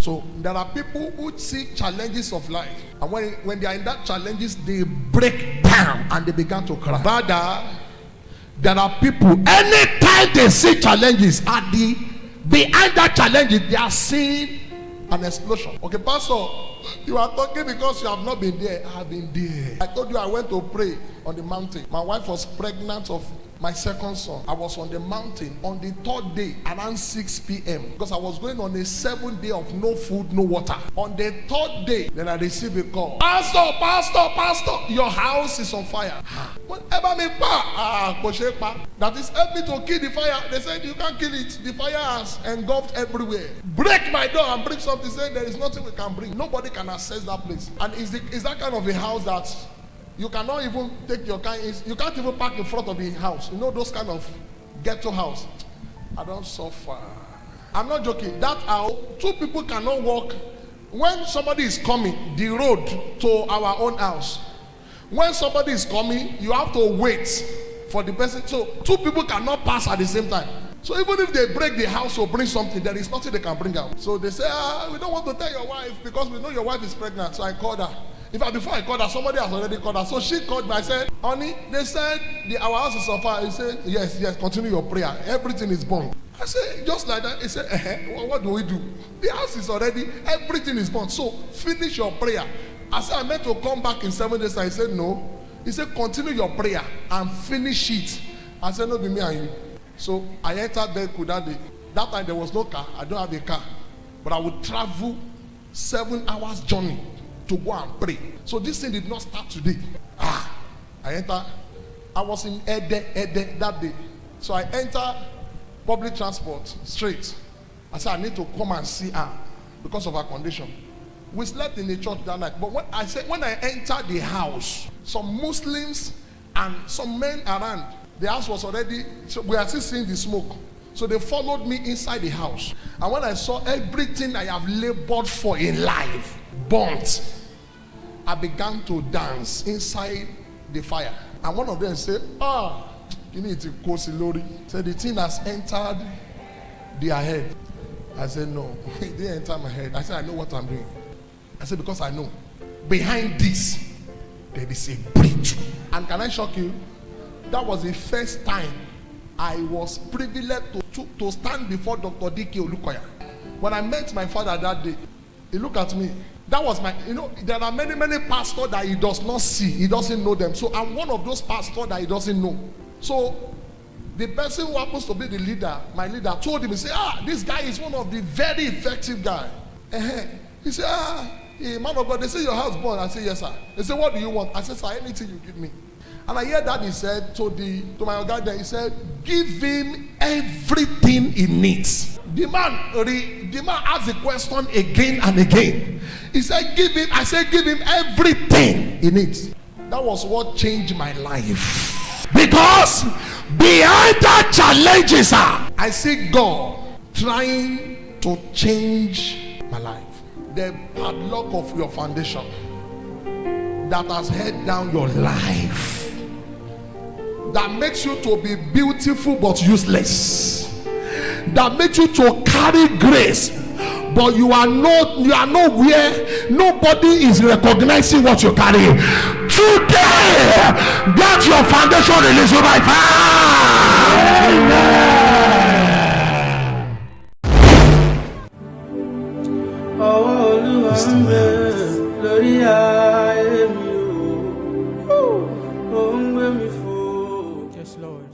So there are people who see challenges of life, and when they are in that challenges, they break down and they begin to cry. Rather, there are people, anytime they see challenges, behind that challenges, they are seeing an explosion. Okay, Pastor, you are talking because you have not been there. I have been there. I told you I went to pray on the mountain. My wife was pregnant of my second son. I was on the mountain on the third day around 6 p.m. because I was going on a 7 day of no food, no water. On the third day, then I received a call. Pastor, your house is on fire. Whatever me that is help me to kill the fire. They said you can't kill it. The fire has engulfed everywhere. Break my door and bring something. Say there is nothing we can bring. Nobody can access that place. And is that kind of a house that you cannot even take your car. You can't even park in front of the house. You know those kind of ghetto house. I don't suffer. I'm not joking. That house, 2 people cannot walk. When somebody is coming, the road to our own house. When somebody is coming, you have to wait for the person. So 2 people cannot pass at the same time. So even if they break the house or bring something, there is nothing they can bring out. So they say, we don't want to tell your wife because we know your wife is pregnant. So I called her. In fact, before I called her, somebody has already called her. So she called me. I said, honey, they said our house is on fire. He said, yes, continue your prayer. Everything is burned. I said, just like that. He said, what do we do? The house is already, everything is burned. So finish your prayer. I said, I meant to come back in 7 days. I said, no. He said, continue your prayer and finish it. I said, no, be me and you. So I entered vehicle that day. That time there was no car. I don't have a car. But I would travel 7 hours journey to go and pray. So this thing did not start today. I was in Ede that day. So I entered public transport straight. I said I need to come and see her because of her condition. We slept in the church that night. But when I entered the house, some Muslims and some men around, the house was already, so we are still seeing the smoke. So they followed me inside the house. And when I saw everything I have labored for in life burnt, I began to dance inside the fire. And one of them said, you need to go Silori. Said the thing has entered their head. I said, no, it didn't enter my head. I said, I know what I'm doing. I said, because I know behind this there is a breakthrough. And can I shock you? That was the first time I was privileged to stand before Dr. D.K. Olukoya. When I met my father that day, he looked at me. That was there are many pastors that he does not see. He doesn't know them. So I'm one of those pastors that he doesn't know. So the person who happens to be the leader, my leader, told him, he said, this guy is one of the very effective guy. He said, man of God, they say your house burned. I said, yes, sir. They said, what do you want? I said, sir, anything you give me. And I heard that he said to my guy there, he said, give him everything he needs. The man asked the question again and again. He said, give him everything he needs. That was what changed my life. Because behind that challenges, I see God trying to change my life. The padlock of your foundation that has held down your life, that makes you to be beautiful but useless, that makes you to carry grace but you are nowhere. Nobody is recognizing what you carry. Today, get your foundation released by fire. Yes, Lord.